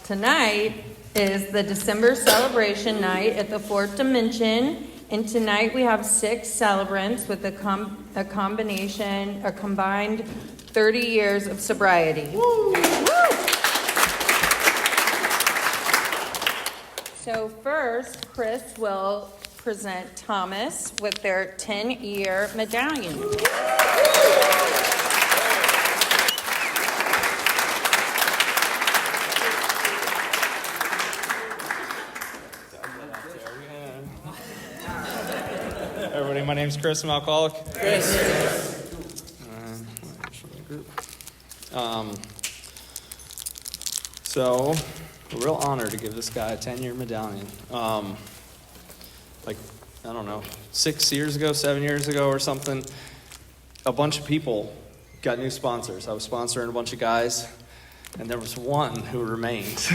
Tonight is the December celebration night at the fourth dimension, and tonight we have 6 celebrants with a combined 30 years of sobriety. Woo! Woo! So first, Chris will present Thomas with their 10-year medallion. Everybody, my name's Chris. I'm alcoholic. Chris. So, a real honor to give this guy a 10-year medallion. I don't know, 6 years ago, 7 years ago or something, a bunch of people got new sponsors. I was sponsoring a bunch of guys, and there was one who remained.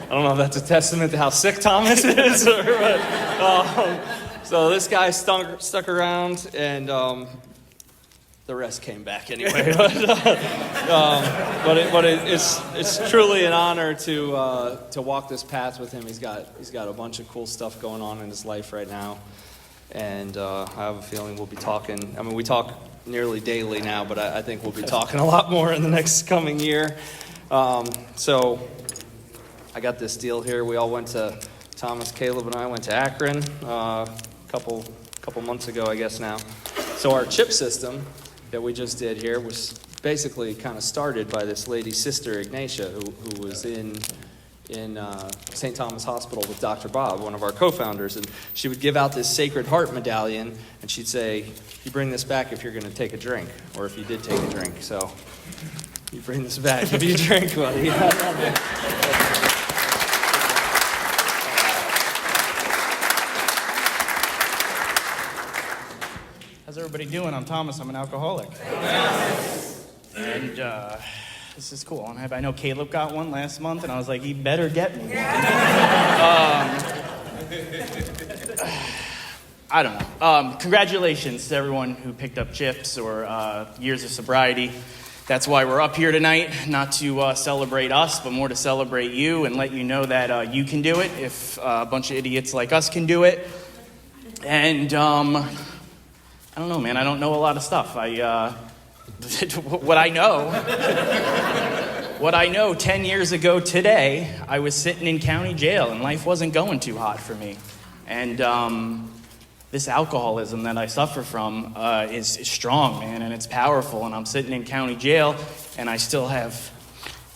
I don't know if that's a testament to how sick Thomas is, or what. So this guy stuck around, and the rest came back anyway. But it's truly an honor to walk this path with him. He's got a bunch of cool stuff going on in his life right now, and I have a feeling we'll be talking. I mean, we talk nearly daily now, but I think we'll be talking a lot more in the next coming year. So I got this deal here. We all went to Thomas, Caleb, and I went to Akron a couple months ago, I guess now. So our chip system that we just did here was basically kind of started by this lady's sister, Ignatia, who was in St. Thomas Hospital with Dr. Bob, one of our co-founders. And she would give out this Sacred Heart medallion, and she'd say, you bring this back if you're going to take a drink, or if you did take a drink. So you bring this back if you drink, buddy. How's everybody doing? I'm Thomas. I'm an alcoholic. And this is cool. I know Caleb got one last month, and I was like, he better get me one. I don't know. Congratulations to everyone who picked up chips or years of sobriety. That's why we're up here tonight, not to celebrate us, but more to celebrate you and let you know that you can do it if a bunch of idiots like us can do it. And I don't know, man. I don't know a lot of stuff. What I know, 10 years ago today, I was sitting in county jail and life wasn't going too hot for me. And this alcoholism that I suffer from is strong, man, and it's powerful. And I'm sitting in county jail and I still have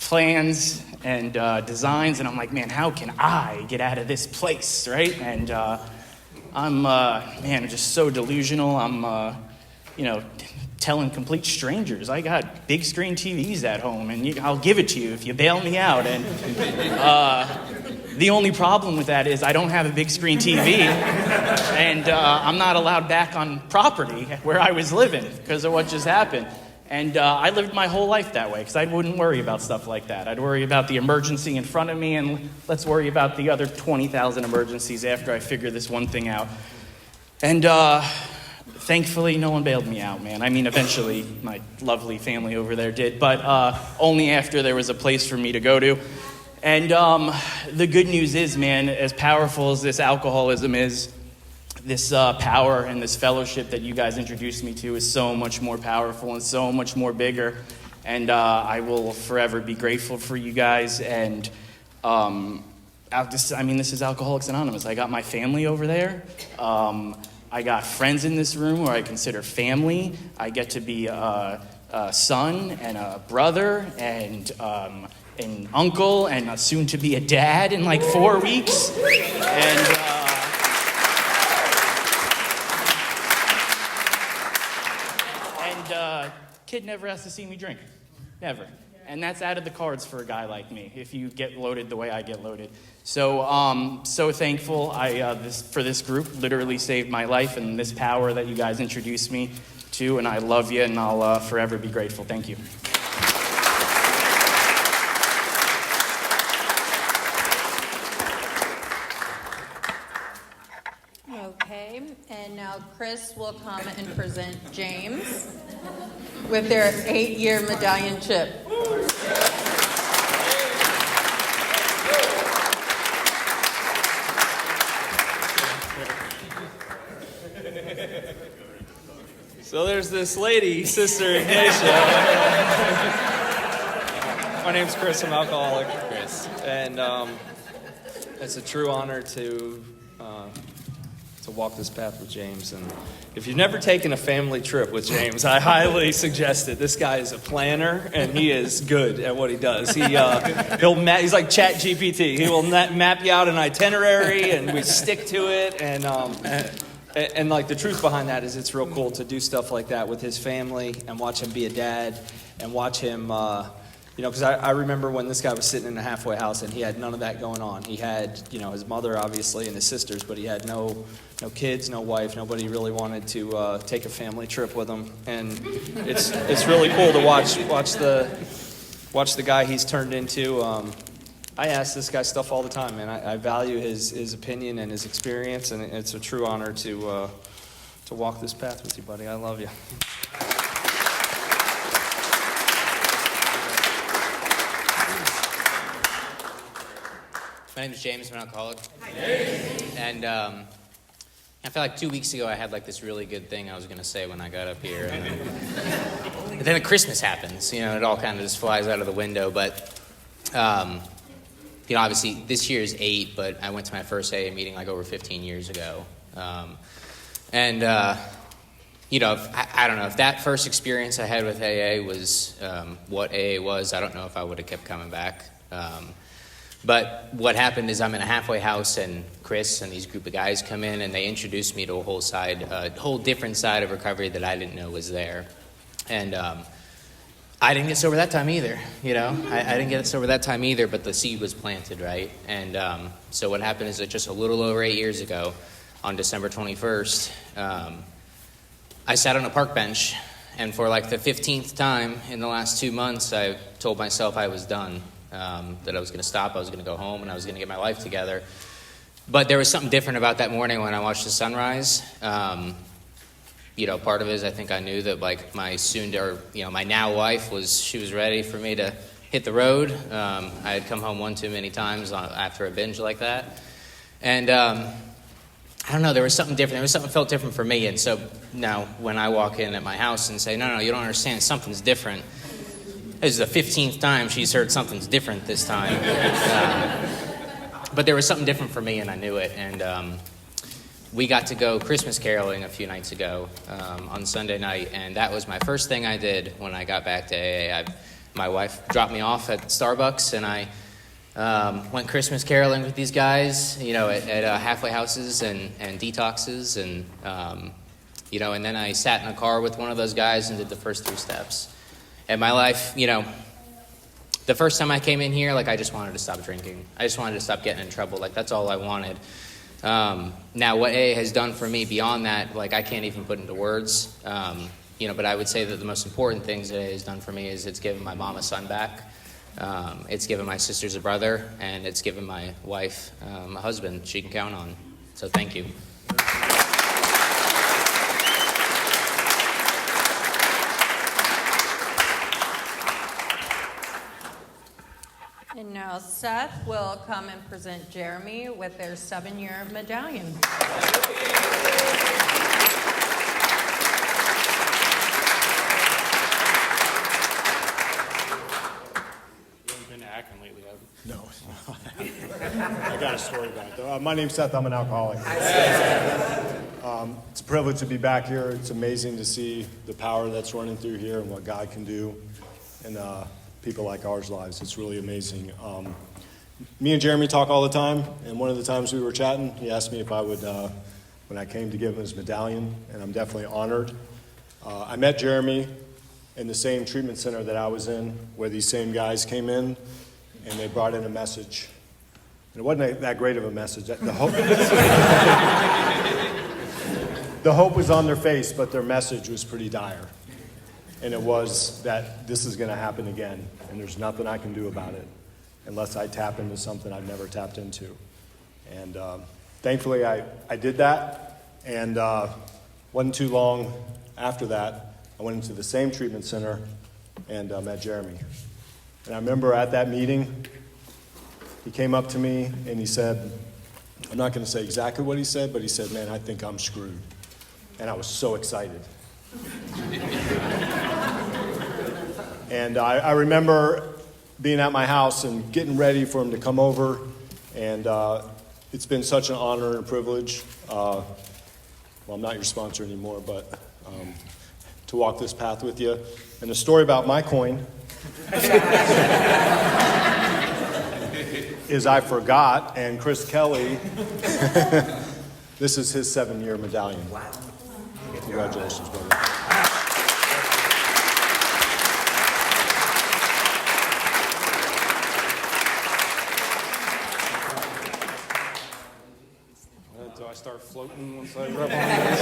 plans and designs. And I'm like, man, how can I get out of this place, right? And I'm just so delusional. I'm, telling complete strangers, I got big screen TVs at home, and I'll give it to you if you bail me out. And the only problem with that is I don't have a big screen TV, and I'm not allowed back on property where I was living because of what just happened. And I lived my whole life that way because I wouldn't worry about stuff like that. I'd worry about the emergency in front of me, and let's worry about the other 20,000 emergencies after I figure this one thing out. And thankfully, no one bailed me out, man. I mean, eventually, my lovely family over there did, but only after there was a place for me to go to. And the good news is, man, as powerful as this alcoholism is, this power and this fellowship that you guys introduced me to is so much more powerful and so much more bigger. And I will forever be grateful for you guys. And this is Alcoholics Anonymous. I got my family over there. I got friends in this room who I consider family. I get to be a son and a brother and an uncle and soon to be a dad in like 4 weeks. And kid never has to see me drink. Never. And that's out of the cards for a guy like me, if you get loaded the way I get loaded. So, so thankful for this group. Literally saved my life, and this power that you guys introduced me to, and I love you, and I'll forever be grateful. Thank you. Okay, and now Chris will come and present James with their 8-year medallion chip. this lady, Sister Ignatia. My name's Chris. I'm alcoholic. Chris. And it's a true honor to walk this path with James. And if you've never taken a family trip with James, I highly suggest it. This guy is a planner, and he is good at what he does. He's like Chat GPT. He will map you out an itinerary, and we stick to it. And like the truth behind that is it's real cool to do stuff like that with his family and watch him be a dad and watch him, because I remember when this guy was sitting in a halfway house and he had none of that going on. He had, his mother obviously and his sisters, but he had no kids, no wife, nobody really wanted to take a family trip with him. And it's really cool to watch the guy he's turned into. I ask this guy stuff all the time, and I value his opinion and his experience, and it's a true honor to walk this path with you, buddy. I love you. My name is James. I'm an alcoholic. And I feel like 2 weeks ago I had like this really good thing I was going to say when I got up here. And then Christmas happens. It all kind of just flies out of the window. But, obviously this year is 8, but I went to my first AA meeting like over 15 years ago. I don't know, if that first experience I had with AA was what AA was, I don't know if I would have kept coming back. But what happened is I'm in a halfway house, and Chris and these group of guys come in, and they introduced me to a whole different side of recovery that I didn't know was there. And I didn't get sober that time either, I didn't get sober that time either, but the seed was planted, right? And so what happened is that just a little over 8 years ago, on December 21st, I sat on a park bench, and for like the 15th time in the last 2 months, I told myself I was done. That I was going to stop, I was going to go home, and I was going to get my life together. But there was something different about that morning when I watched the sunrise. Part of it is I think I knew that like my my now wife she was ready for me to hit the road. I had come home one too many times after a binge like that. And I don't know, there was something different. There was something that felt different for me. And so now when I walk in at my house and say, no, you don't understand, something's different. This is the 15th time she's heard something's different this time. But there was something different for me, and I knew it. And we got to go Christmas caroling a few nights ago on Sunday night, and that was my first thing I did when I got back to AA. My wife dropped me off at Starbucks, and I went Christmas caroling with these guys, at halfway houses and detoxes. And, and then I sat in a car with one of those guys and did the first 3 steps. And my life, the first time I came in here, I just wanted to stop drinking. I just wanted to stop getting in trouble. That's all I wanted. Now, what AA has done for me beyond that, I can't even put into words. But I would say that the most important things that AA has done for me is it's given my mom a son back. It's given my sisters a brother. And it's given my wife a husband she can count on. So thank you. And now Seth will come and present Jeremy with their 7-year medallion. You haven't been acting lately, have you? No. I got a story about it, though. My name's Seth. I'm an alcoholic. It's a privilege to be back here. It's amazing to see the power that's running through here and what God can do in people like ours lives. It's really amazing. Me and Jeremy talk all the time, and one of the times we were chatting, he asked me if I would, when I came to give him his medallion, and I'm definitely honored. I met Jeremy in the same treatment center that I was in, where these same guys came in, and they brought in a message. And it wasn't that great of a message. The hope was on their face, but their message was pretty dire. And it was that this is going to happen again, and there's nothing I can do about it unless I tap into something I've never tapped into. And thankfully, I did that, and wasn't too long after that, I went into the same treatment center and met Jeremy. And I remember at that meeting, he came up to me and he said, I'm not going to say exactly what he said, but he said, man, I think I'm screwed. And I was so excited. And I remember being at my house and getting ready for him to come over, and it's been such an honor and a privilege. Well, I'm not your sponsor anymore, but to walk this path with you. And the story about my coin is I forgot, and Chris Kelly, this is his 7-year medallion. Wow. Congratulations, brother. Do I start floating once I rub on this?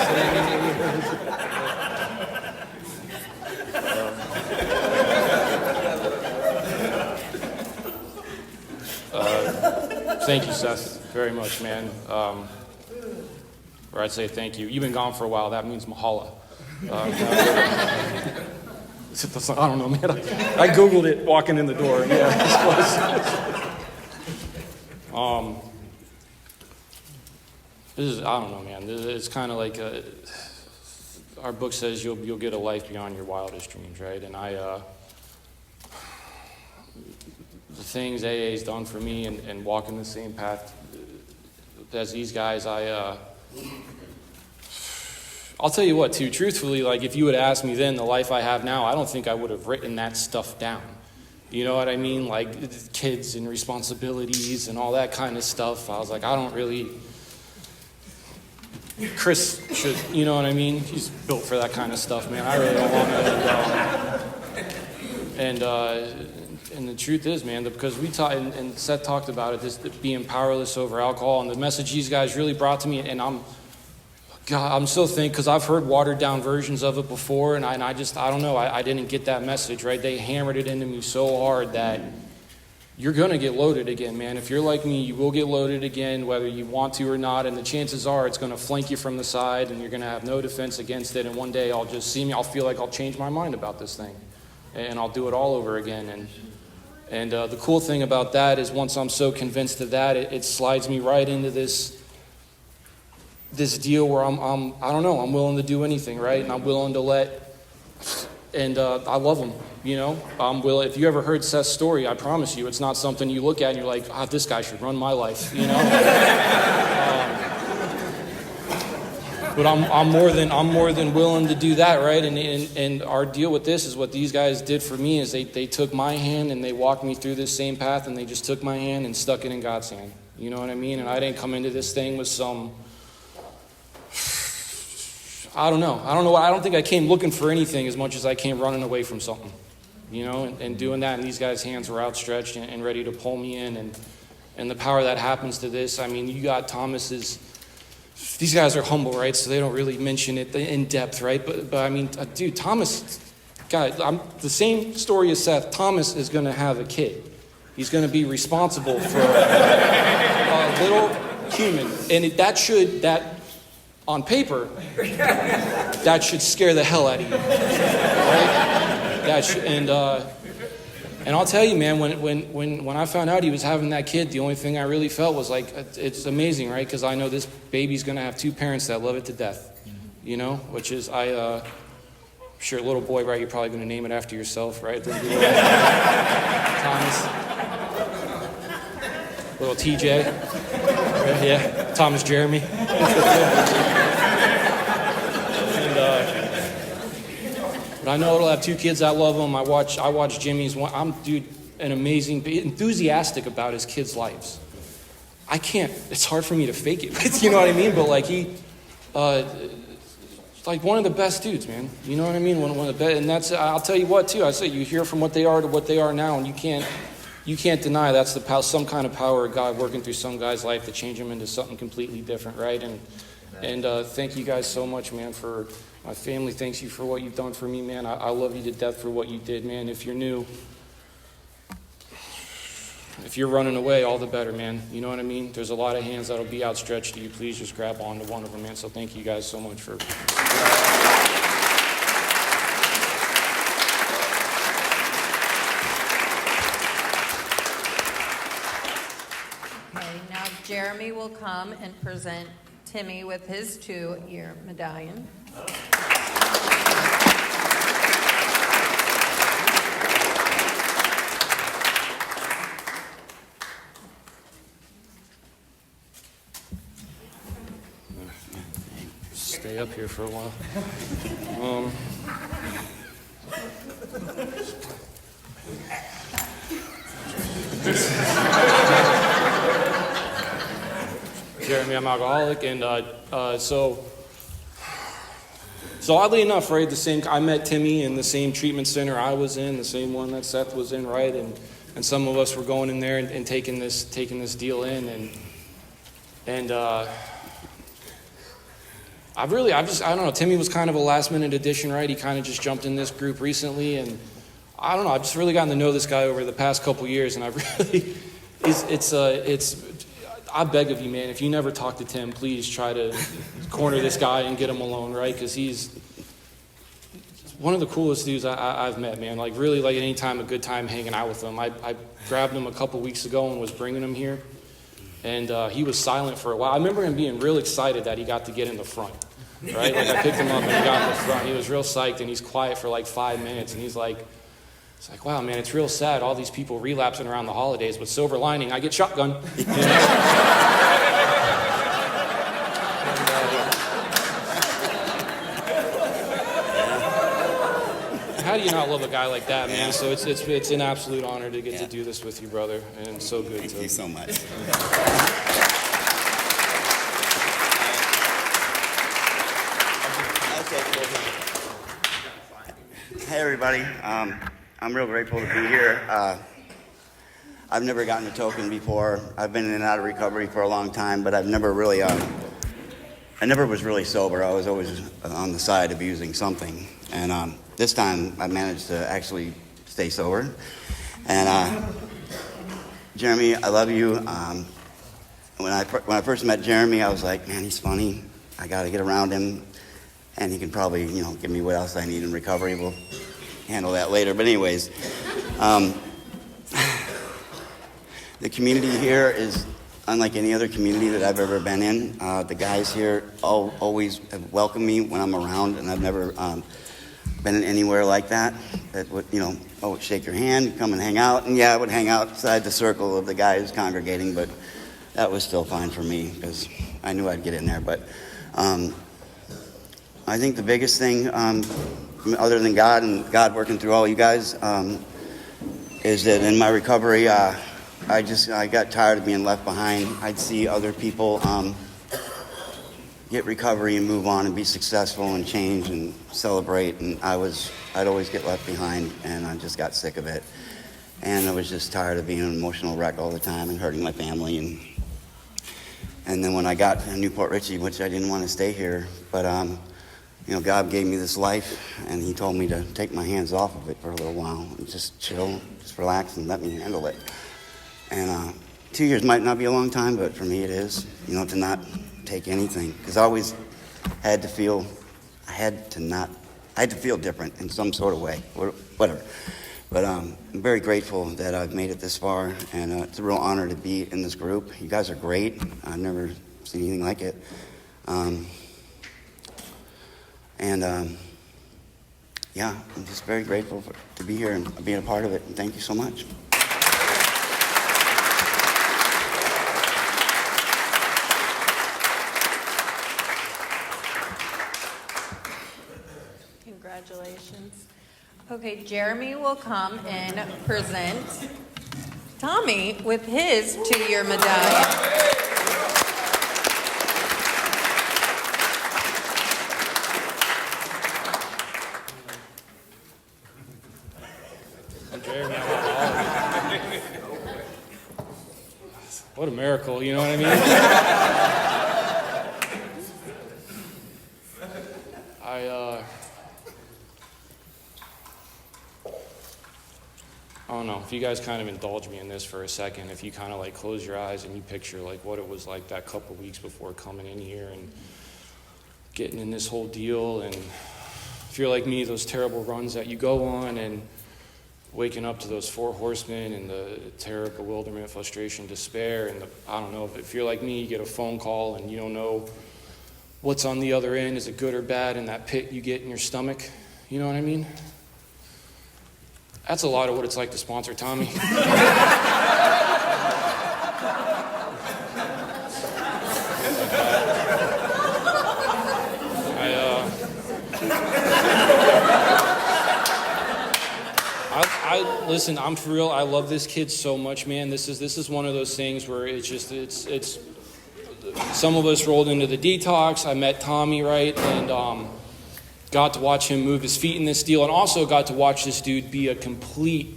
Thank you, Seth, very much, man. Or I'd say thank you. You've been gone for a while. That means Mahala. I don't know, man. I Googled it walking in the door. Yeah, this is, I don't know, man. It's kind of like our book says you'll get a life beyond your wildest dreams, right? And the things AA's done for me and walking the same path as these guys, I'll tell you what, too, truthfully, like if you would ask me then the life I have now, I don't think I would have written that stuff down. You know what I mean? Like kids and responsibilities and all that kind of stuff. I was like, I don't really... Chris should, you know what I mean? He's built for that kind of stuff, man. I really don't want to. And the truth is, man, because we talked, and Seth talked about it, this being powerless over alcohol, and the message these guys really brought to me, and I'm so thankful, because I've heard watered down versions of it before, and I don't know, I didn't get that message, right? They hammered it into me so hard that you're going to get loaded again, man. If you're like me, you will get loaded again, whether you want to or not, and the chances are it's going to flank you from the side, and you're going to have no defense against it, and one day I'll feel like I'll change my mind about this thing, and I'll do it all over again. And the cool thing about that is once I'm so convinced of that, it slides me right into this deal where I'm willing to do anything, right? And I'm willing to I love them, you know? If you ever heard Seth's story, I promise you, it's not something you look at and you're like, this guy should run my life, you know? But I'm more than willing to do that, right? And our deal with this is what these guys did for me is they took my hand and they walked me through this same path, and they just took my hand and stuck it in God's hand. You know what I mean? And I didn't come into this thing with some, I don't know. I don't think I came looking for anything as much as I came running away from something, you know, and doing that. And these guys' hands were outstretched and ready to pull me in. And the power that happens to this, I mean, you got Thomas's. These guys are humble, right? So they don't really mention it in depth, right? But I mean, dude, Thomas, God, the same story as Seth. Thomas is going to have a kid. He's going to be responsible for a little human. And that on paper, that should scare the hell out of you, right? And I'll tell you, man, when I found out he was having that kid, the only thing I really felt was like, it's amazing, right? Because I know this baby's going to have two parents that love it to death, you know? Which is, I'm sure, little boy, right? You're probably going to name it after yourself, right? Thomas. Little TJ. Right? Yeah, Thomas Jeremy. But I know it'll have two kids that love him. I watch Jimmy's one. An amazing, enthusiastic about his kids' lives. I can't. It's hard for me to fake it. You know what I mean? But like like one of the best dudes, man. You know what I mean? One of the best. And that's. I'll tell you what too. I say you hear from what they are to what they are now, and you can't deny that's some kind of power of God working through some guy's life to change him into something completely different, right? And thank you guys so much, man, for. My family thanks you for what you've done for me, man. I love you to death for what you did, man. If you're new, if you're running away, all the better, man. You know what I mean? There's a lot of hands that'll be outstretched to you. Please just grab onto one of them, man. So thank you guys so much for... Okay, now Jeremy will come and present Timmy with his 2-year medallion. stay up here for a while. Jeremy, I'm alcoholic, and so oddly enough, right, I met Timmy in the same treatment center I was in, the same one that Seth was in, right, and some of us were going in there and taking this deal in, and I don't know, Timmy was kind of a last minute addition, right? He kind of just jumped in this group recently, and I don't know, I've just really gotten to know this guy over the past couple years, and I really, I beg of you, man, if you never talk to Tim, please try to corner this guy and get him alone, right? Because he's one of the coolest dudes I've met, man. Like, really, like, any time, a good time hanging out with him. I grabbed him a couple weeks ago and was bringing him here, and he was silent for a while. I remember him being real excited that he got to get in the front, right? Like, I picked him up and he got in the front. He was real psyched, and he's quiet for like 5 minutes, and he's like, it's like, wow, man, it's real sad, all these people relapsing around the holidays, but silver lining, I get shotgun. You know? How do you not love a guy like that, man? So it's an absolute honor to get to do this with you, brother, and so good. Thank you so much. Hey, everybody. I'm real grateful to be here. I've never gotten a token before. I've been in and out of recovery for a long time, but I've never really, I never was really sober. I was always on the side of using something. And this time I managed to actually stay sober. And Jeremy, I love you. When I first met Jeremy, I was like, man, he's funny. I got to get around him. And he can probably, give me what else I need in recovery. We'll handle that later. But anyways, the community here is unlike any other community that I've ever been in. The guys here always have welcomed me when I'm around, and I've never been in anywhere like that. That would, shake your hand, come and hang out. And yeah, I would hang outside the circle of the guys congregating, but that was still fine for me because I knew I'd get in there. But I think the biggest thing, other than God and God working through all you guys, is that in my recovery, I got tired of being left behind. I'd see other people get recovery and move on and be successful and change and celebrate, and I'd always get left behind, and I just got sick of it. And I was just tired of being an emotional wreck all the time and hurting my family. And then when I got to Port Richey, which I didn't want to stay here, but God gave me this life, and he told me to take my hands off of it for a little while and just chill, just relax and let me handle it. And 2 years might not be a long time, but for me it is, to not take anything. Because I always had to feel, I had to feel different in some sort of way, or whatever. But I'm very grateful that I've made it this far, and it's a real honor to be in this group. You guys are great. I've never seen anything like it. I'm just very grateful to be here and being a part of it. And thank you so much. Congratulations. Okay, Jeremy will come and present Tommy with his 2-year medallion. What a miracle, you know what I mean? I don't know, if you guys kind of indulge me in this for a second, if you kind of like close your eyes and you picture like what it was like that couple weeks before coming in here and getting in this whole deal, and if you're like me, those terrible runs that you go on, and waking up to those 4 horsemen and the terror, bewilderment, frustration, despair, and I don't know, if you're like me, you get a phone call and you don't know what's on the other end, is it good or bad, and that pit you get in your stomach, you know what I mean? That's a lot of what it's like to sponsor Tommy. listen, I'm for real. I love this kid so much, man. This is one of those things where it's. Some of us rolled into the detox. I met Tommy, right, and got to watch him move his feet in this deal, and also got to watch this dude be a complete.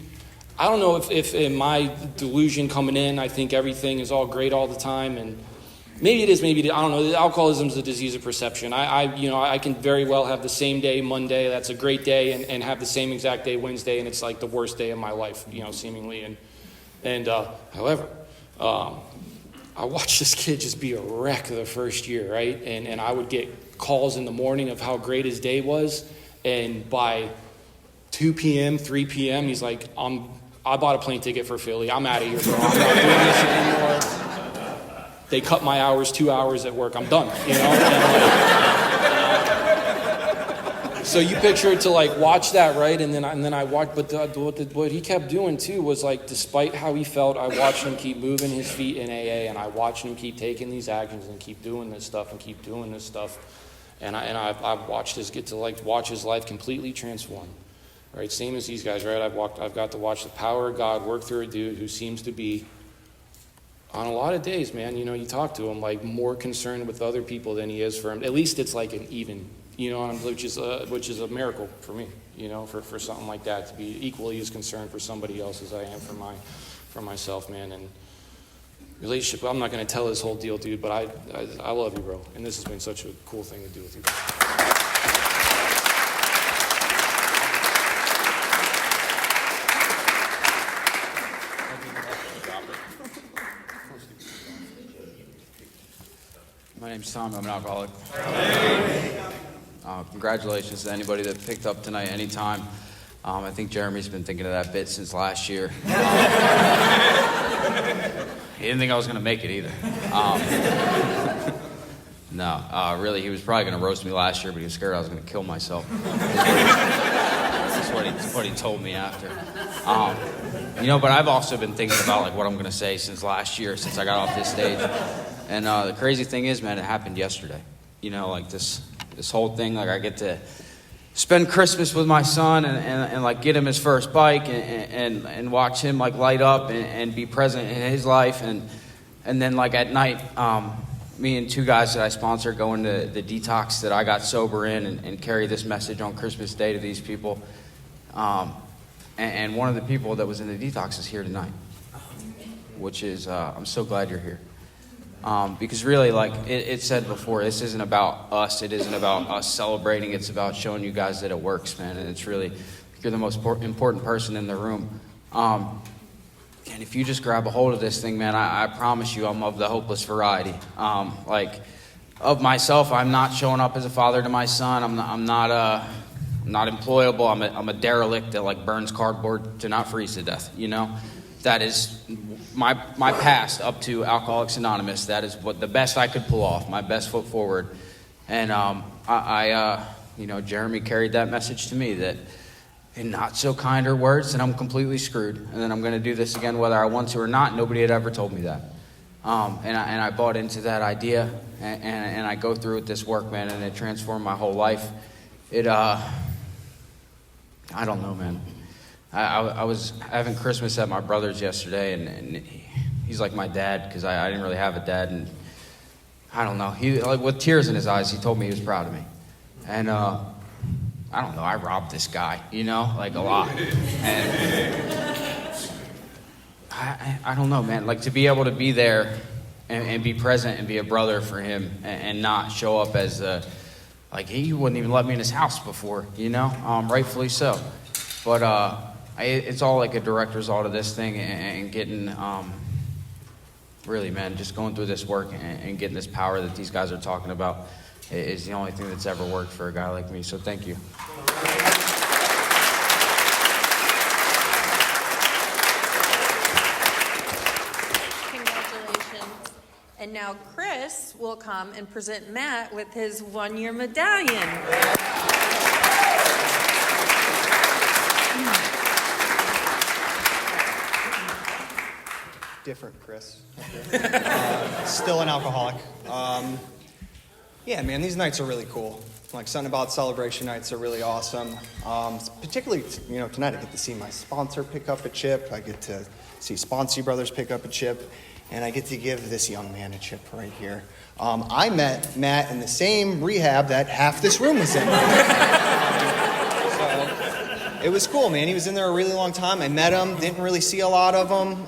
I don't know if in my delusion coming in, I think everything is all great all the time, and maybe it is, maybe it is. I don't know. Alcoholism is a disease of perception. I can very well have the same day Monday, that's a great day, and have the same exact day Wednesday, and it's like the worst day of my life, seemingly. However, I watched this kid just be a wreck the first year, right? And I would get calls in the morning of how great his day was, and by 2 p.m., 3 p.m., he's like, I bought a plane ticket for Philly. I'm out of here, bro. I'm not doing this anymore. They cut my hours, 2 hours at work. I'm done, So you picture it to watch that, right? And then I watched, but what he kept doing too was despite how he felt, I watched him keep moving his feet in AA, and I watched him keep taking these actions and keep doing this stuff and keep doing this stuff, and I've watched this get to watch his life completely transform. Right, same as these guys, right? I've got to watch the power of God work through a dude who seems to be, on a lot of days, man, you talk to him, more concerned with other people than he is for him. At least it's an even, which is a miracle for me, for something like that, to be equally as concerned for somebody else as I am for myself, man. And relationship, I'm not going to tell this whole deal, dude, but I love you, bro. And this has been such a cool thing to do with you. My name's Tom. I'm an alcoholic. Congratulations to anybody that picked up tonight anytime. I think Jeremy's been thinking of that bit since last year. He didn't think I was going to make it either. Really, he was probably going to roast me last year, but he was scared I was going to kill myself. That's what he told me after. But I've also been thinking about what I'm going to say since last year, since I got off this stage. And the crazy thing is, man, it happened yesterday. This whole thing, I get to spend Christmas with my son and get him his first bike and watch him light up and be present in his life. And then at night, me and two guys that I sponsor go into the detox that I got sober in and carry this message on Christmas Day to these people. And one of the people that was in the detox is here tonight, which is, I'm so glad you're here. Because really, it said before, this isn't about us. It isn't about us celebrating. It's about showing you guys that it works, man. And it's really, you're the most important person in the room. And if you just grab a hold of this thing, man, I promise you I'm of the hopeless variety. Of myself, I'm not showing up as a father to my son. I'm not employable. I'm a derelict that burns cardboard to not freeze to death, That is my past up to Alcoholics Anonymous. That is what the best I could pull off, my best foot forward. And Jeremy carried that message to me that in not so kinder words that I'm completely screwed and then I'm going to do this again whether I want to or not. Nobody had ever told me that. And I bought into that idea and I go through with this work, man, and it transformed my whole life. I don't know, man. I was having Christmas at my brother's yesterday, and he's like my dad because I didn't really have a dad, and I don't know. He with tears in his eyes, he told me he was proud of me, and I don't know. I robbed this guy, a lot, and I don't know, man. To be able to be there and be present and be a brother for him and not show up as he wouldn't even let me in his house before, rightfully so, but. It's all a direct result of this thing and getting, really, man, just going through this work and getting this power that these guys are talking about is the only thing that's ever worked for a guy like me. So thank you. Congratulations. And now Chris will come and present Matt with his 1-year medallion. Different Chris. Still an alcoholic. Yeah, man, these nights are really cool. Like something about celebration nights are really awesome. Particularly, tonight I get to see my sponsor pick up a chip. I get to see Sponsy Brothers pick up a chip, and I get to give this young man a chip right here. I met Matt in the same rehab that half this room was in. So it was cool, man. He was in there a really long time. I met him, didn't really see a lot of him,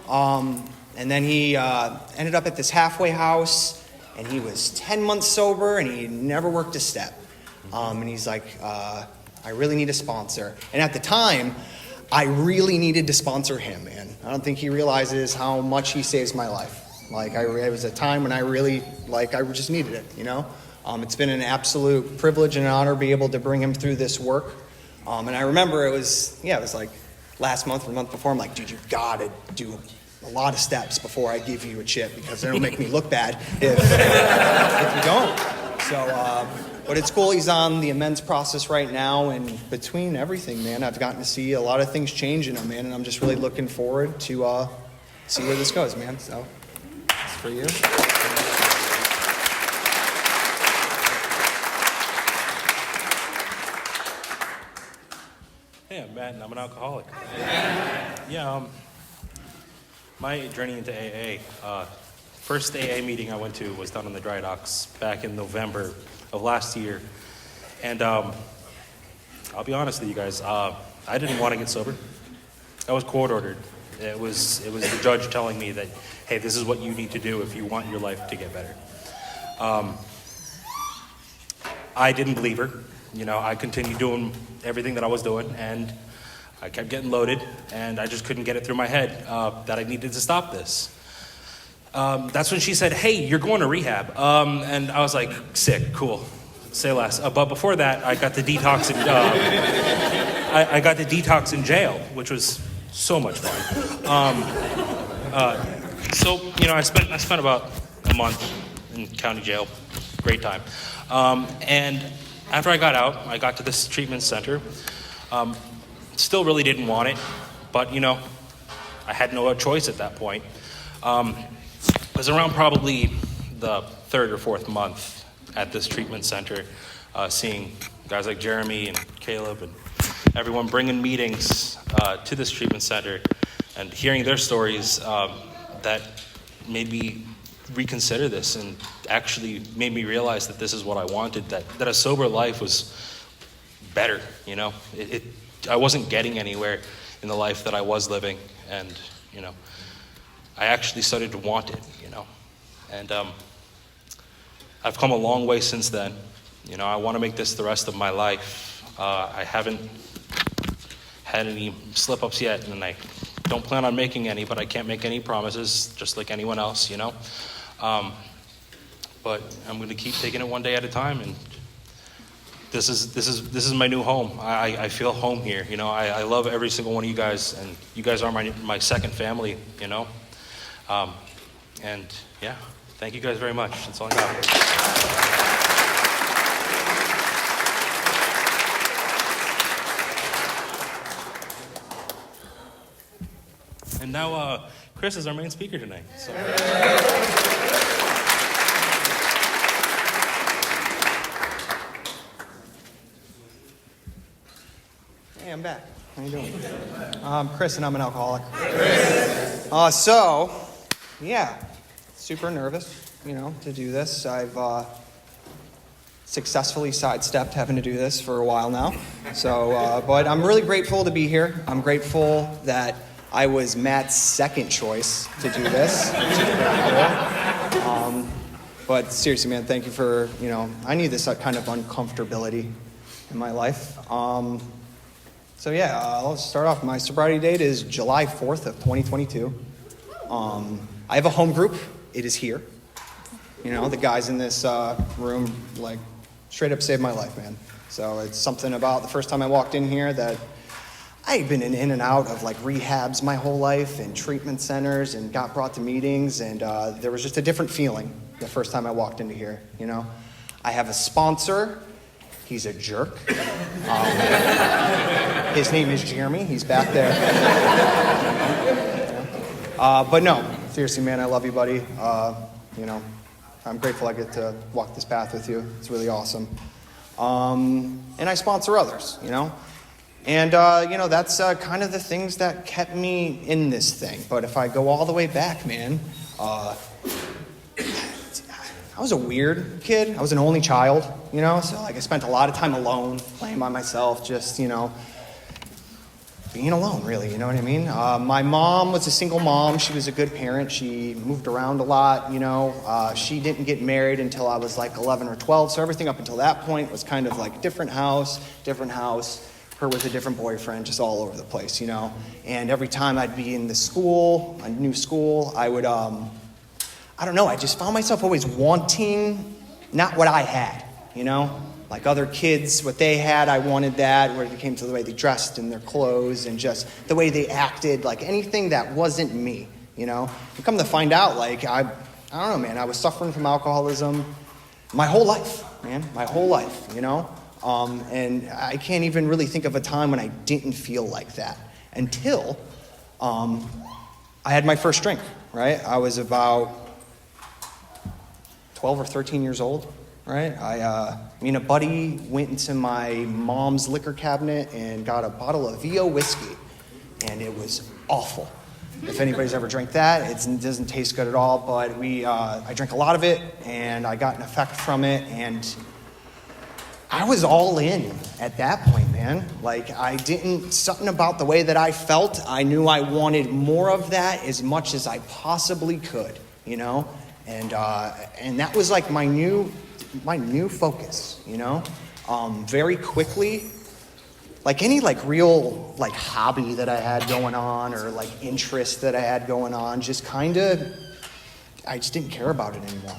and then he ended up at this halfway house, and he was 10 months sober, and he never worked a step. And he's like, I really need a sponsor. And at the time, I really needed to sponsor him, man. I don't think he realizes how much he saves my life. Like, it was a time when I really, I just needed it, It's been an absolute privilege and an honor to be able to bring him through this work. And I remember it was like last month or the month before, I'm like, dude, you've got to do a lot of steps before I give you a chip because it'll make me look bad if you don't. So, but it's cool. He's on the amends process right now, and between everything, man, I've gotten to see a lot of things change in him, man, and I'm just really looking forward to see where this goes, man. So, it's for you. Hey, I'm Matt, and I'm an alcoholic. Yeah, my journey into AA, first AA meeting I went to was down in the Dry Docks back in November of last year. And I'll be honest with you guys, I didn't want to get sober. I was court ordered. It was the judge telling me that, hey, this is what you need to do if you want your life to get better. I didn't believe her. I continued doing everything that I was doing, and I kept getting loaded, and I just couldn't get it through my head that I needed to stop this. That's when she said, hey, you're going to rehab. And I was like, sick, cool, say less. But before that, I got the detox in, I got the detox in jail, which was so much fun. I spent about a month in county jail, great time. And after I got out, I got to this treatment center. Still really didn't want it, but I had no choice at that point. It was around probably the third or fourth month at this treatment center, seeing guys like Jeremy and Caleb and everyone bringing meetings to this treatment center and hearing their stories that made me reconsider this and actually made me realize that this is what I wanted, that a sober life was better, I wasn't getting anywhere in the life that I was living, and, I actually started to want it, and I've come a long way since then. I want to make this the rest of my life. I haven't had any slip-ups yet, and I don't plan on making any, but I can't make any promises, just like anyone else, But I'm going to keep taking it one day at a time, and this is my new home. I feel home here, I love every single one of you guys, and you guys are my second family, And yeah, thank you guys very much. That's all I got. And now, Chris is our main speaker tonight. So. Hey, I'm back. How you doing? I'm Chris, and I'm an alcoholic. Super nervous, to do this. I've successfully sidestepped having to do this for a while now. So, but I'm really grateful to be here. I'm grateful that I was Matt's second choice to do this, which is pretty cool. But seriously, man, thank you for, I need this kind of uncomfortability in my life. I'll start off. My sobriety date is July 4th of 2022. I have a home group. It is here. The guys in this room, straight up saved my life, man. So it's something about the first time I walked in here that I've been in and out of rehabs my whole life and treatment centers and got brought to meetings, and there was just a different feeling the first time I walked into here, I have a sponsor. He's a jerk. His name is Jeremy. He's back there. But no, seriously, man, I love you, buddy. I'm grateful I get to walk this path with you. It's really awesome. And I sponsor others, And, that's kind of the things that kept me in this thing. But if I go all the way back, man, I was a weird kid. I was an only child, So, I spent a lot of time alone, playing by myself, just, being alone, really, you know what I mean? My mom was a single mom. She was a good parent. She moved around a lot, She didn't get married until I was like 11 or 12, so everything up until that point was kind of like different house. Her with a different boyfriend, just all over the place, And every time I'd be in a new school, I would, I don't know, I just found myself always wanting not what I had, Like other kids, what they had, I wanted that, where it came to the way they dressed and their clothes and just the way they acted, like anything that wasn't me, And come to find out, I don't know, man, I was suffering from alcoholism my whole life, man, And I can't even really think of a time when I didn't feel like that until I had my first drink, right? I was about 12 or 13 years old. Right? Me and a buddy went into my mom's liquor cabinet and got a bottle of VO whiskey, and it was awful. If anybody's ever drank that, it doesn't taste good at all, but I drank a lot of it, and I got an effect from it, and I was all in at that point, man. Something about the way that I felt, I knew I wanted more of that as much as I possibly could, And that was like my new focus, very quickly, like any real hobby that I had going on or interest that I had going on, I just didn't care about it anymore,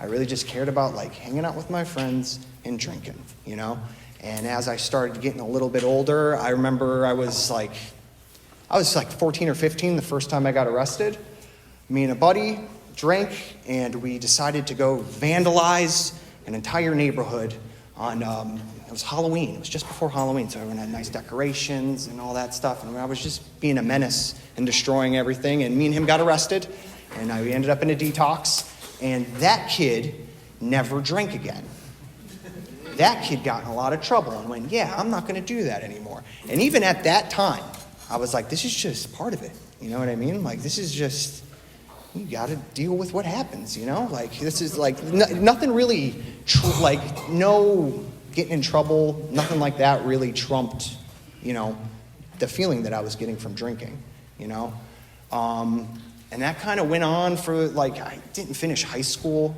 I really just cared about hanging out with my friends and drinking, and as I started getting a little bit older, I remember I was 14 or 15 the first time I got arrested. Me and a buddy drank, and we decided to go vandalize an entire neighborhood on, it was Halloween. It was just before Halloween, so everyone had nice decorations and all that stuff, and I was just being a menace and destroying everything, and me and him got arrested, and we ended up in a detox, and that kid never drank again. That kid got in a lot of trouble and went, yeah, I'm not going to do that anymore. And even at that time, I was like, this is just part of it. You know what I mean? This is just... you got to deal with what happens, This is nothing really, no getting in trouble, nothing like that really trumped, the feeling that I was getting from drinking, And that kind of went on for, I didn't finish high school,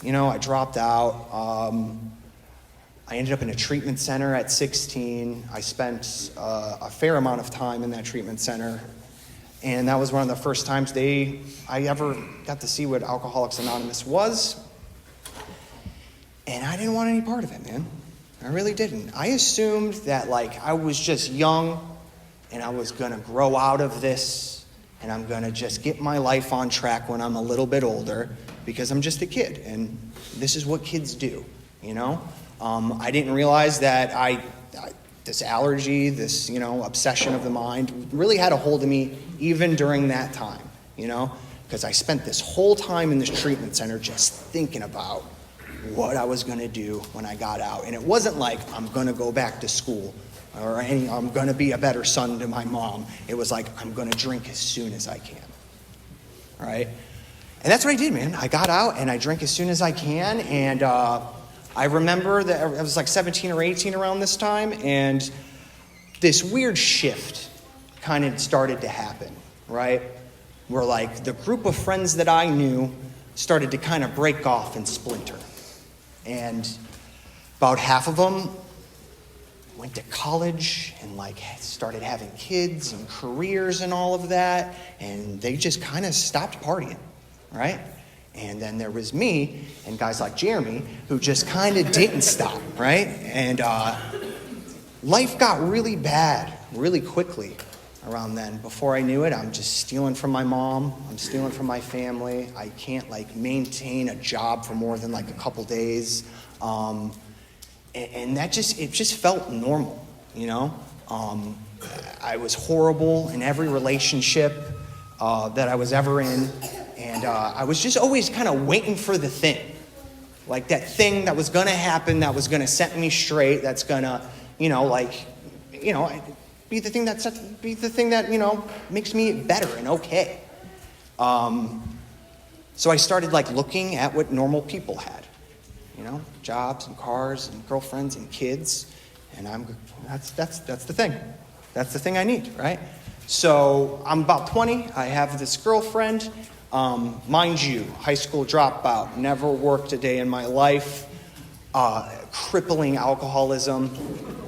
I dropped out. I ended up in a treatment center at 16. I spent a fair amount of time in that treatment center. And that was one of the first times I ever got to see what Alcoholics Anonymous was. And I didn't want any part of it, man. I really didn't. I assumed that, I was just young, and I was going to grow out of this, and I'm going to just get my life on track when I'm a little bit older, because I'm just a kid, and this is what kids do, I didn't realize that this allergy, this, obsession of the mind really had a hold of me even during that time, because I spent this whole time in this treatment center just thinking about what I was going to do when I got out. And it wasn't like I'm going to go back to school or I'm going to be a better son to my mom. It was like I'm going to drink as soon as I can. All right? And that's what I did, man. I got out and I drank as soon as I can. And I remember that I was 17 or 18 around this time, and this weird shift kind of started to happen, right? Where the group of friends that I knew started to kind of break off and splinter. And about half of them went to college and started having kids and careers and all of that, and they just kind of stopped partying, right? And then there was me and guys like Jeremy who just kind of didn't stop, right? And life got really bad really quickly around then. Before I knew it, I'm just stealing from my mom. I'm stealing from my family. I can't maintain a job for more than a couple days. And that just felt normal, I was horrible in every relationship that I was ever in. And I was just always kind of waiting for the thing, Like that thing that was gonna happen, that was gonna set me straight, that's gonna, be the thing that makes me better and okay. So I started like looking at what normal people had, jobs and cars and girlfriends and kids, and that's the thing. That's the thing I need, right? So I'm about 20. I have this girlfriend. Mind you, high school dropout, never worked a day in my life, crippling alcoholism,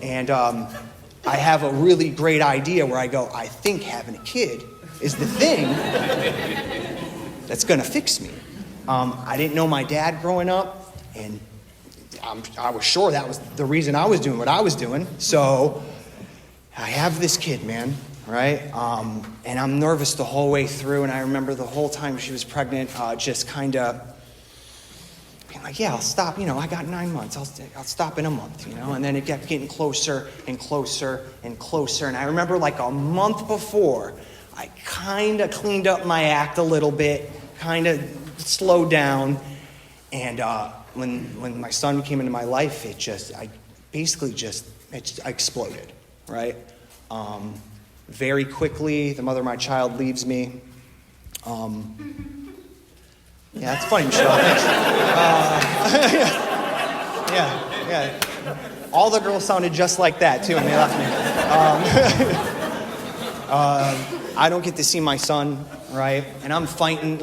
and I have a really great idea where I go, I think having a kid is the thing that's going to fix me. I didn't know my dad growing up, and I was sure that was the reason I was doing what I was doing. So I have this kid, man, right? And I'm nervous the whole way through, and I remember the whole time she was pregnant, just kind of being like, yeah, I'll stop. I got 9 months. I'll stop in a month, And then it kept getting closer and closer and closer. And I remember like a month before, I kind of cleaned up my act a little bit, kind of slowed down. And when my son came into my life, I exploded, right? Very quickly, the mother of my child leaves me. Yeah, it's funny, Michelle. Thanks. Yeah. All the girls sounded just like that, too, when they left me. I don't get to see my son, right? And I'm fighting,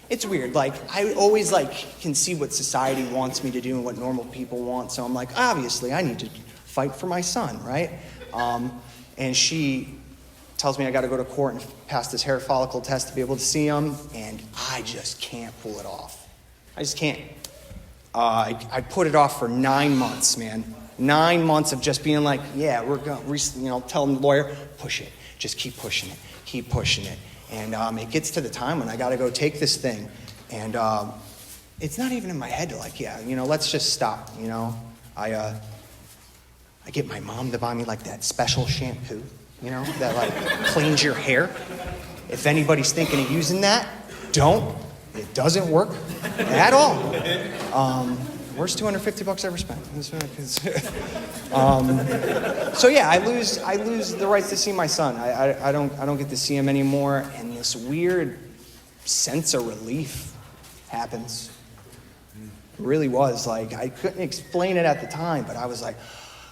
it's weird. I always, can see what society wants me to do and what normal people want. So I'm like, obviously, I need to fight for my son, right? And she tells me I got to go to court and pass this hair follicle test to be able to see him, and I just can't pull it off. I just can't. I put it off for 9 months, man. 9 months of just being like, yeah, we're going to, telling the lawyer, push it. Just keep pushing it. Keep pushing it. And it gets to the time when I got to go take this thing, and it's not even in my head to let's just stop, I get my mom to buy me that special shampoo, that cleans your hair. If anybody's thinking of using that, don't. It doesn't work at all. Worst $250 ever spent. So yeah, I lose the rights to see my son. I don't get to see him anymore, and this weird sense of relief happens. It really was I couldn't explain it at the time, but I was like,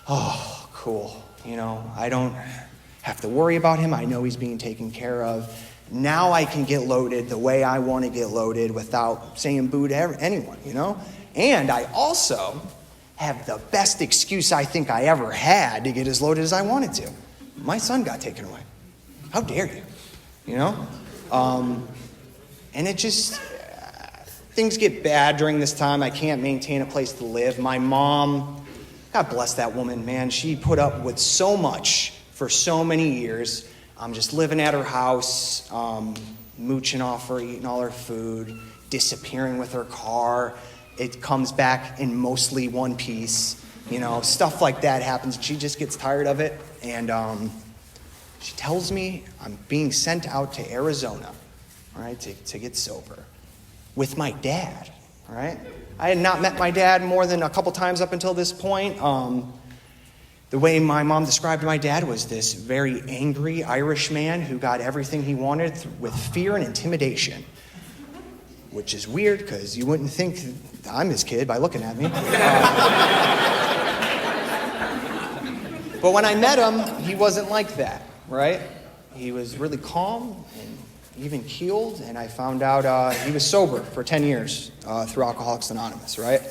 oh, cool. I don't have to worry about him. I know he's being taken care of. Now I can get loaded the way I want to get loaded without saying boo to anyone, And I also have the best excuse I think I ever had to get as loaded as I wanted to. My son got taken away. How dare you? And it just, things get bad during this time. I can't maintain a place to live. My mom, God bless that woman, man. She put up with so much for so many years. I'm just living at her house, mooching off her, eating all her food, disappearing with her car. It comes back in mostly one piece. Stuff like that happens. She just gets tired of it. And she tells me I'm being sent out to Arizona, right, to get sober with my dad, right? I had not met my dad more than a couple times up until this point. The way my mom described my dad was this very angry Irish man who got everything he wanted with fear and intimidation, which is weird because you wouldn't think I'm his kid by looking at me. But when I met him, he wasn't like that, right? He was really calm and even keeled, and I found out he was sober for 10 years through Alcoholics Anonymous, right?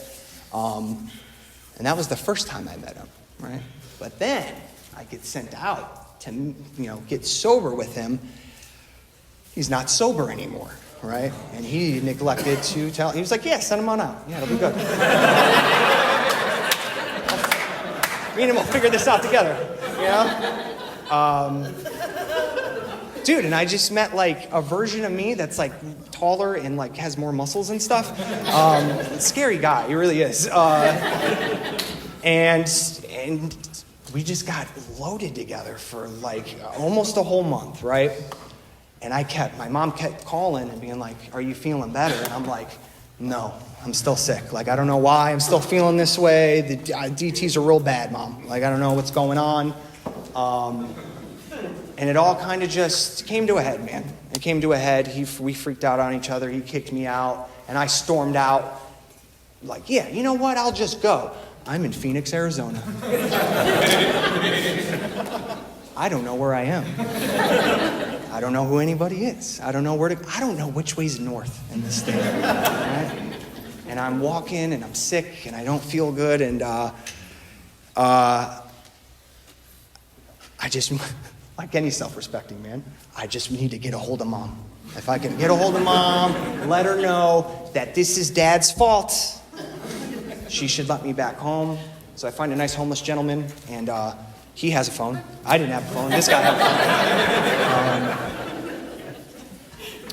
And that was the first time I met him, right? But then I get sent out to, get sober with him. He's not sober anymore, right? And he neglected to tell. He was like, yeah, send him on out. Yeah, it'll be good. Me and him will figure this out together, Dude, and I just met a version of me that's taller and has more muscles and stuff. Scary guy, he really is. And we just got loaded together for almost a whole month, right? And my mom kept calling and being like, are you feeling better? And I'm like, No, I'm still sick. Like, I don't know why. I'm still feeling this way. The DTs are real bad, Mom. Like, I don't know what's going on. And it all kind of just came to a head, man. It came to a head. We freaked out on each other. He kicked me out, and I stormed out. Like, yeah, you know what? I'll just go. I'm in Phoenix, Arizona. I don't know where I am. I don't know who anybody is. I don't know I don't know which way's north in this state. Right? And I'm walking, and I'm sick, and I don't feel good, and I just, like any self-respecting man, I just need to get a hold of Mom. If I can get a hold of Mom, let her know that this is Dad's fault, she should let me back home. So I find a nice homeless gentleman, and he has a phone. I didn't have a phone. This guy had a phone.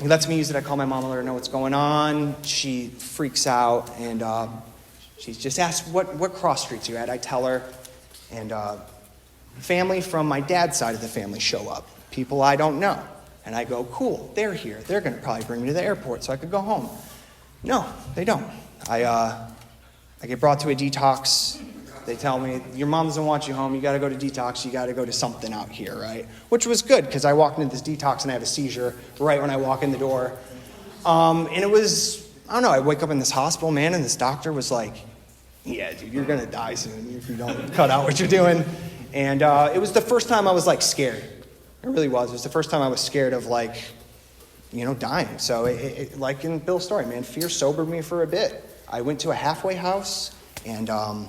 He lets me use it. I call my mom and let her know what's going on. She freaks out, and she just asks, what cross streets you at? I tell her, and family from my dad's side of the family show up. People I don't know. And I go, cool, they're here. They're going to probably bring me to the airport so I could go home. No, they don't. I get brought to a detox. They tell me, your mom doesn't want you home. You got to go to detox. You got to go to something out here, right? Which was good, because I walked into this detox and I have a seizure right when I walk in the door. And it was, I don't know, I wake up in this hospital, man, and this doctor was like, yeah, dude, you're going to die soon if you don't cut out what you're doing. And it was the first time I was, like, scared. It really was. It was the first time I was scared of, like, dying. So, like in Bill's story, man, fear sobered me for a bit. I went to a halfway house, and I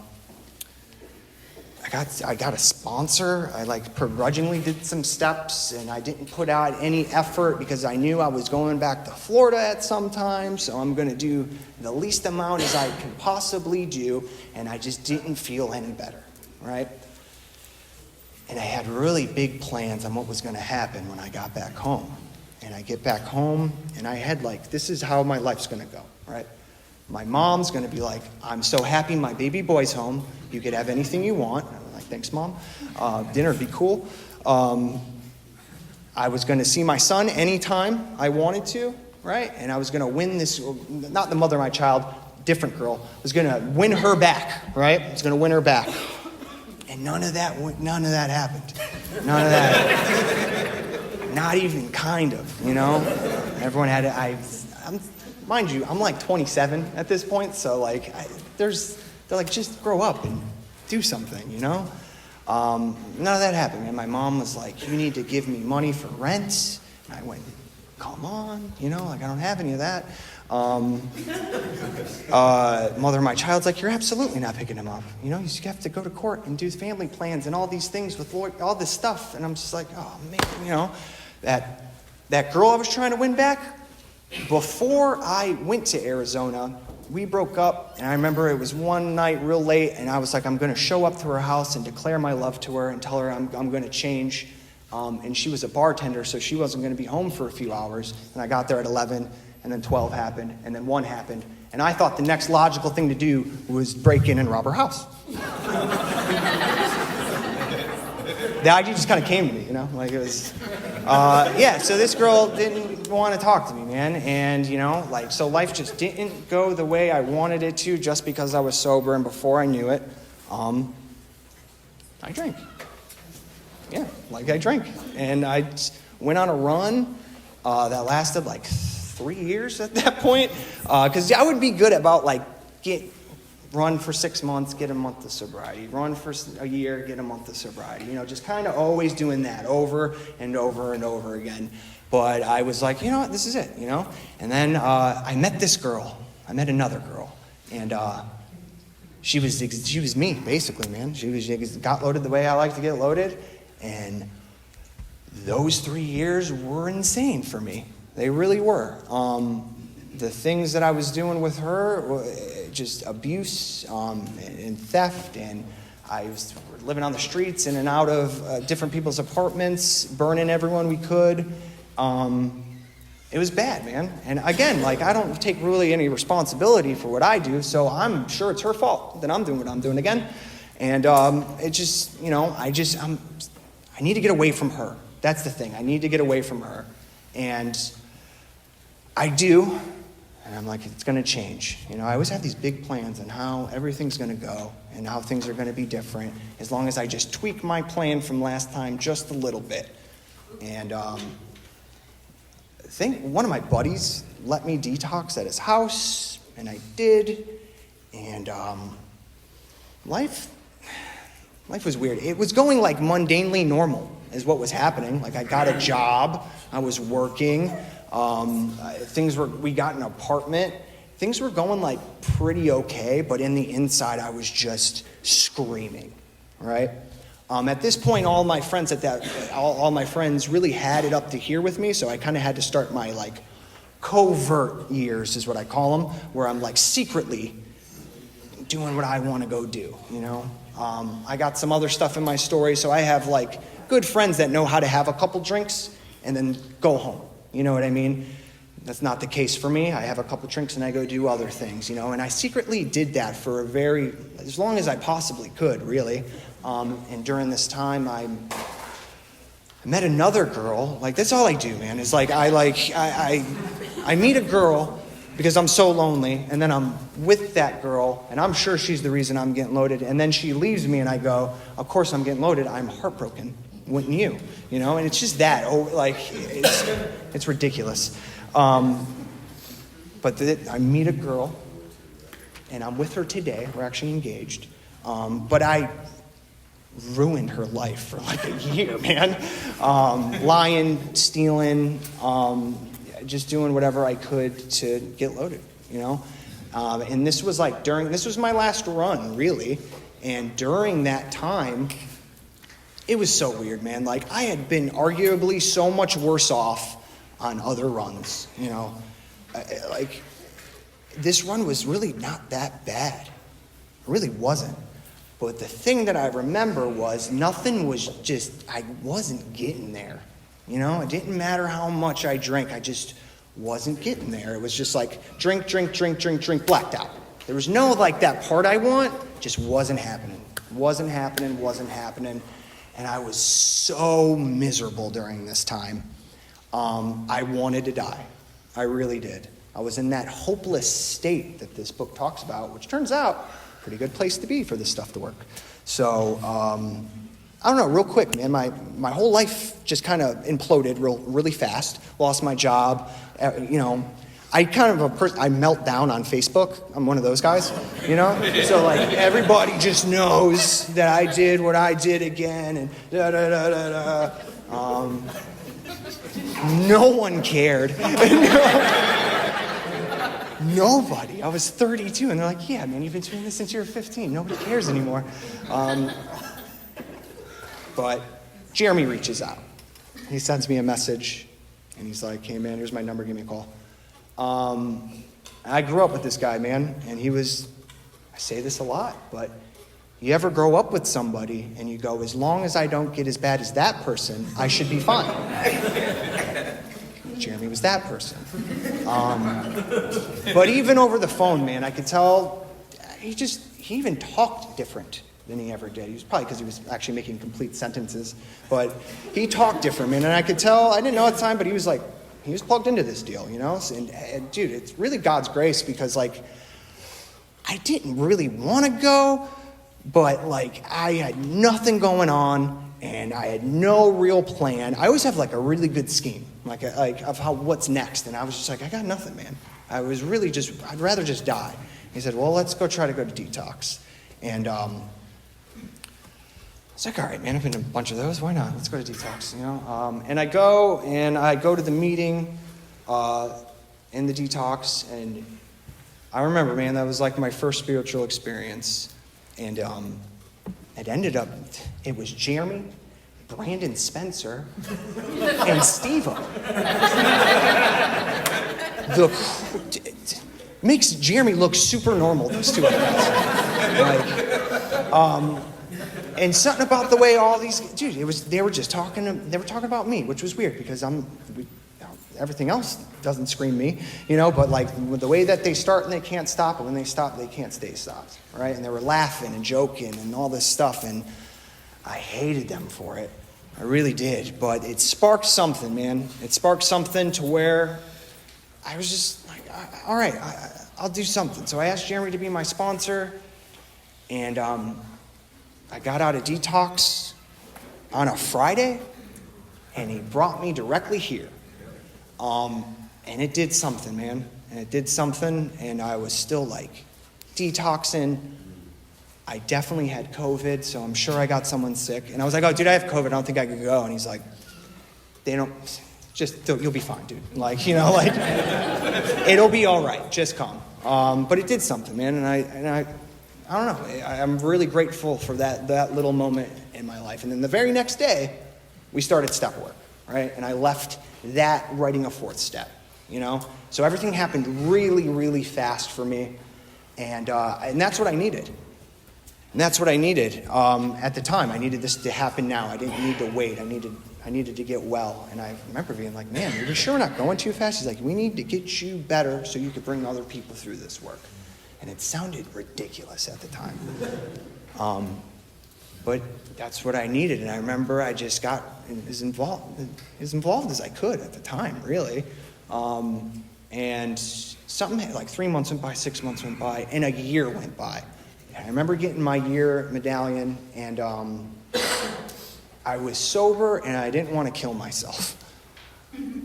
got a sponsor. I, like, begrudgingly did some steps, and I didn't put out any effort because I knew I was going back to Florida at some time, so I'm going to do the least amount as I can possibly do, and I just didn't feel any better, right? And I had really big plans on what was going to happen when I got back home. And I get back home, and I had, like, this is how my life's going to go, right? My mom's going to be like, I'm so happy my baby boy's home. You could have anything you want. I'm like, thanks, Mom. Dinner'd be cool. I was going to see my son anytime I wanted to, right? And I was going to win this, not the mother of my child, different girl. I was going to win her back, right? I was going to win her back. And none of that happened. None of that. Not even kind of, Everyone had it. Mind you, I'm like 27 at this point, so like, they're like, just grow up and do something, None of that happened, man. My mom was like, you need to give me money for rent. And I went, come on, like I don't have any of that. Mother of my child's like, you're absolutely not picking him up. You have to go to court and do family plans and all these things with all this stuff. And I'm just like, oh man, that girl I was trying to win back, before I went to Arizona, we broke up, and I remember it was one night real late, and I was like, I'm going to show up to her house and declare my love to her and tell her I'm going to change. And she was a bartender, so she wasn't going to be home for a few hours. And I got there at 11, and then 12 happened, and then 1 happened. And I thought the next logical thing to do was break in and rob her house. The idea just kind of came to me, like it was, so this girl didn't want to talk to me, man. And, so life just didn't go the way I wanted it to just because I was sober. And before I knew it, I drank. Yeah, I drank. And I went on a run that lasted like 3 years at that point. Because I would be good about run for 6 months, get a month of sobriety. Run for a year, get a month of sobriety. Just kind of always doing that over and over and over again. But I was like, what, this is it, And then I met this girl. I met another girl. And she was me, basically, man. She got loaded the way I like to get loaded. And those 3 years were insane for me. They really were. The things that I was doing with her, just abuse and theft, and I was living on the streets in and out of different people's apartments, burning everyone we could. It was bad, man. And again, I don't take really any responsibility for what I do, so I'm sure it's her fault that I'm doing what I'm doing again. And it just, I need to get away from her. That's the thing. I need to get away from her. And I do. And I'm like, it's going to change. You know, I always have these big plans on how everything's going to go and how things are going to be different as long as I just tweak my plan from last time just a little bit. And I think one of my buddies let me detox at his house, and I did. And life was weird. It was going like mundanely normal is what was happening. Like I got a job, I was working, we got an apartment. Things were going like pretty okay, but in the inside I was just screaming, right? At this point, all my friends really had it up to here with me, so I kind of had to start my like covert years is what I call them, where I'm like secretly doing what I want to go do, you know? I got some other stuff in my story, so I have like good friends that know how to have a couple drinks and then go home. You know what I mean? That's not the case for me. I have a couple drinks and I go do other things, you know? And I secretly did that for as long as I possibly could, really. And during this time, I met another girl. Like, that's all I do, man. It's like, I meet a girl because I'm so lonely, and then I'm with that girl, and I'm sure she's the reason I'm getting loaded, and then she leaves me, and I go, of course I'm getting loaded. I'm heartbroken. Wouldn't you? You know, and it's just that. Oh, like, it's ridiculous. I meet a girl, and I'm with her today. We're actually engaged. But I ruined her life for like a year, man. Lying, stealing, just doing whatever I could to get loaded, you know? And this was my last run, really. And during that time, it was so weird, man. Like, I had been arguably so much worse off on other runs, you know? Like, this run was really not that bad. It really wasn't. But the thing that I remember was I wasn't getting there. You know, it didn't matter how much I drank. I just wasn't getting there. It was just like drink, blacked out. There was no like that part I want, just wasn't happening. Wasn't happening. And I was so miserable during this time. I wanted to die. I really did. I was in that hopeless state that this book talks about, which turns out a pretty good place to be for this stuff to work. So, I don't know, real quick, man, my whole life just kind of imploded really fast. Lost my job, you know. I melt down on Facebook. I'm one of those guys, you know? So, like, everybody just knows that I did what I did again, and da-da-da-da-da. No one cared. Nobody. I was 32, and they're like, yeah, man, you've been doing this since you were 15. Nobody cares anymore. But Jeremy reaches out. He sends me a message, and he's like, hey, man, here's my number. Give me a call. I grew up with this guy, man, and I say this a lot, but you ever grow up with somebody, and you go, as long as I don't get as bad as that person, I should be fine. Jeremy was that person. But even over the phone, man, I could tell he even talked different than he ever did. He was probably because he was actually making complete sentences, but he talked different, man. And I could tell, I didn't know at the time, but he was plugged into this deal, you know? And dude, it's really God's grace because, like, I didn't really want to go, but, like, I had nothing going on, and I had no real plan. I always have, like, a really good scheme, what's next. And I was just like, I got nothing, man. I was really I'd rather just die. He said, well, let's try to go to detox. And I was like, all right, man, I've been to a bunch of those. Why not? Let's go to detox, you know? And I go to the meeting in the detox, and I remember, man, that was like my first spiritual experience. And it ended up, it was Jeremy, Brandon Spencer, and Steve-O. Makes Jeremy look super normal, those two guys. And something about the way all these, dude, they were talking about me, which was weird because everything else doesn't scream me, you know, but like the way that they start and they can't stop, and when they stop, they can't stay stopped, right? And they were laughing and joking and all this stuff, and I hated them for it. I really did, but it sparked something, man. It sparked something to where I was just like, all right, I'll do something. So I asked Jeremy to be my sponsor, and I got out of detox on a Friday, and he brought me directly here. And it did something, man. And it did something, and I was still like detoxing. I definitely had COVID, so I'm sure I got someone sick. And I was like, oh, dude, I have COVID. I don't think I could go. And he's like, you'll be fine, dude. Like, like, it'll be all right. Just come. But it did something, man. And I don't know. I'm really grateful for that little moment in my life. And then the very next day, we started step work, right? And I left that writing a fourth step, So everything happened really, really fast for me. And that's what I needed. And that's what I needed at the time. I needed this to happen now. I didn't need to wait. I needed to get well. And I remember being like, man, are you sure we're not going too fast? He's like, we need to get you better so you could bring other people through this work. And it sounded ridiculous at the time. But that's what I needed. And I remember I just got as involved as I could at the time, really. And something like 3 months went by, 6 months went by, and a year went by. And I remember getting my year medallion, and I was sober, and I didn't want to kill myself,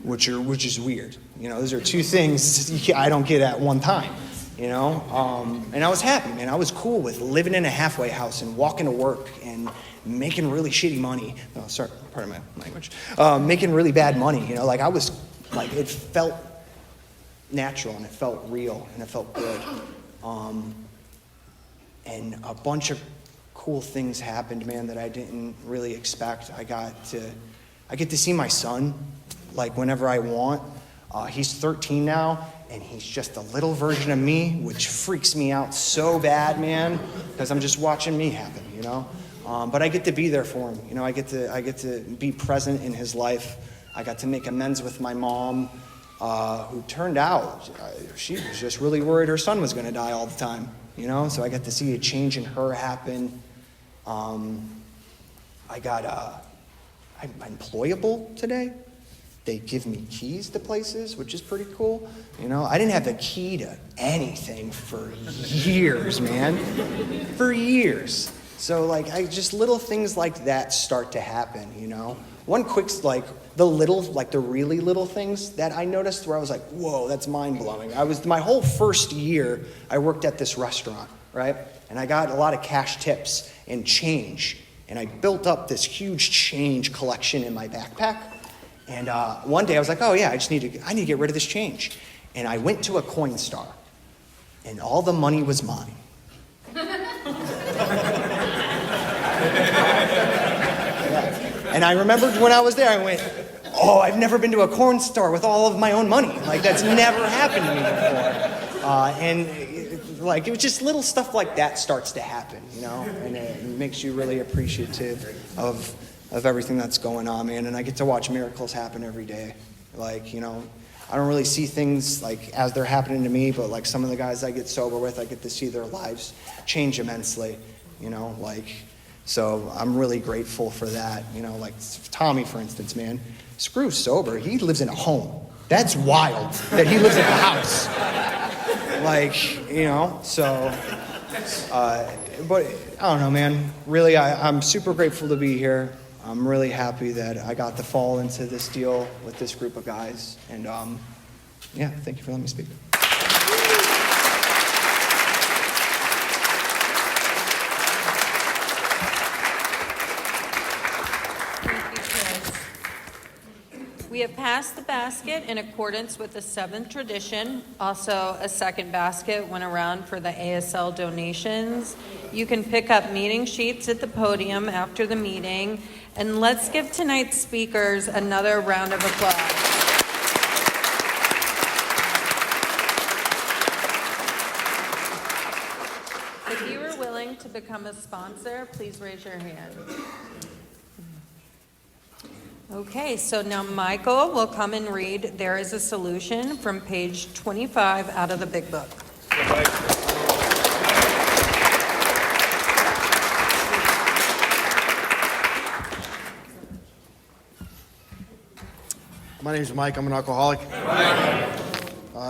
which is weird. Those are two things I don't get at one time. And I was happy, man. I was cool with living in a halfway house and walking to work and making really shitty money. Oh, sorry, pardon my language. Making really bad money. I was like, it felt natural and it felt real and it felt good. And a bunch of cool things happened, man, that I didn't really expect. I get to see my son, like, whenever I want. He's 13 now, and he's just a little version of me, which freaks me out so bad, man, because I'm just watching me happen, But I get to be there for him. I get to be present in his life. I got to make amends with my mom, who turned out, she was just really worried her son was going to die all the time, So I got to see a change in her happen. I'm employable today. They give me keys to places, which is pretty cool. I didn't have a key to anything for years, man. For years. So, just little things like that start to happen, One quick, the really little things that I noticed where I was like, whoa, that's mind-blowing. My whole first year, I worked at this restaurant, right? And I got a lot of cash tips and change. And I built up this huge change collection in my backpack. And one day I was like, oh yeah, I need to get rid of this change. And I went to a Coinstar, and all the money was mine. And I remembered when I was there, I went, oh, I've never been to a Coinstar with all of my own money. That's never happened to me before. And it was just little stuff like that starts to happen, and it makes you really appreciative of everything that's going on, man. And I get to watch miracles happen every day. I don't really see things as they're happening to me, but some of the guys I get sober with, I get to see their lives change immensely, so I'm really grateful for that. Tommy, for instance, man, screw sober. He lives in a home. That's wild that he lives in a house. But I don't know, man. Really, I'm super grateful to be here. I'm really happy that I got to fall into this deal with this group of guys. And thank you for letting me speak. Thank you, Chris. We have passed the basket in accordance with the seventh tradition. Also, a second basket went around for the ASL donations. You can pick up meeting sheets at the podium after the meeting. And let's give tonight's speakers another round of applause. If you are willing to become a sponsor, please raise your hand. Okay, so now Michael will come and read There Is a Solution from page 25 out of the big book. My name's Mike. I'm an alcoholic.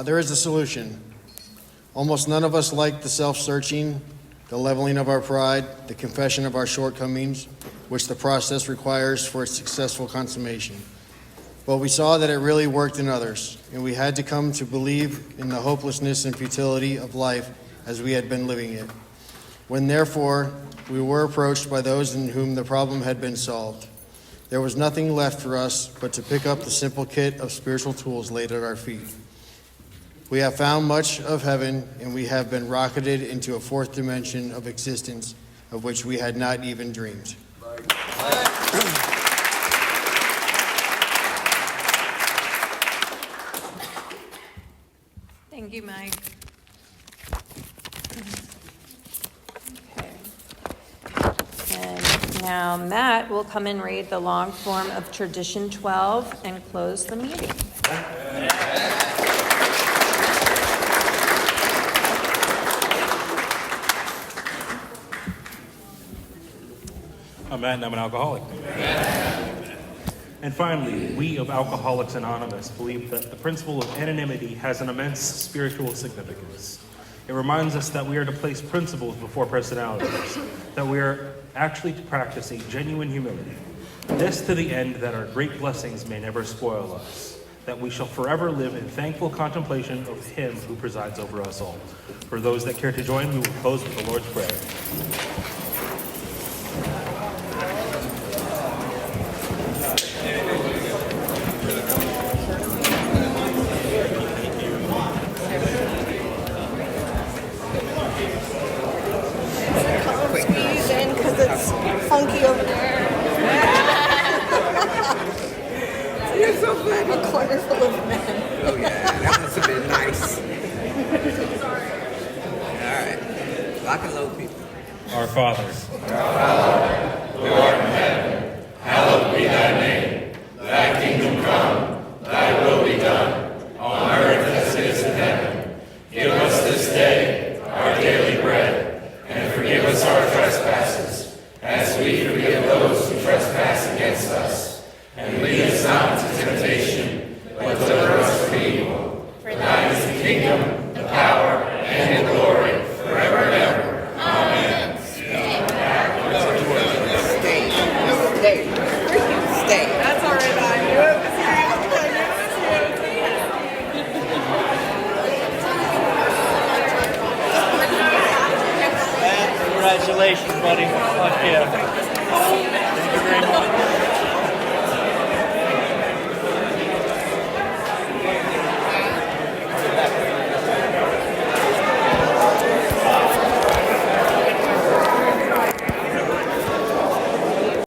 There is a solution. Almost none of us like the self-searching, the leveling of our pride, the confession of our shortcomings, which the process requires for its successful consummation. But we saw that it really worked in others, and we had to come to believe in the hopelessness and futility of life as we had been living it. When therefore we were approached by those in whom the problem had been solved, there was nothing left for us but to pick up the simple kit of spiritual tools laid at our feet. We have found much of heaven, and we have been rocketed into a fourth dimension of existence of which we had not even dreamed. Thank you, Mike. Okay. And now Matt will come and read the long form of Tradition 12 and close the meeting. I'm Matt, and I'm an alcoholic. And finally, we of Alcoholics Anonymous believe that the principle of anonymity has an immense spiritual significance. It reminds us that we are to place principles before personalities, that we are actually to practice a genuine humility. This to the end that our great blessings may never spoil us, that we shall forever live in thankful contemplation of Him who presides over us all. For those that care to join, we will close with the Lord's Prayer. Squeeze in because it's funky over there. You're so funny. A corner full of men. Oh yeah, that must have been nice. All right, lock and load, people. Our Father, who art in heaven, hallowed be thy name. Thy kingdom come, thy will be done, on earth as it is in heaven. Give us this day our daily bread, and forgive us our trespasses, as we forgive those who trespass against us. And lead us not into temptation, but deliver us from evil. For thine is the kingdom, the power, and the glory, forever and ever. Amen. Stay. That's all right. I knew it was Congratulations, buddy. Fuck yeah. Thank you very much.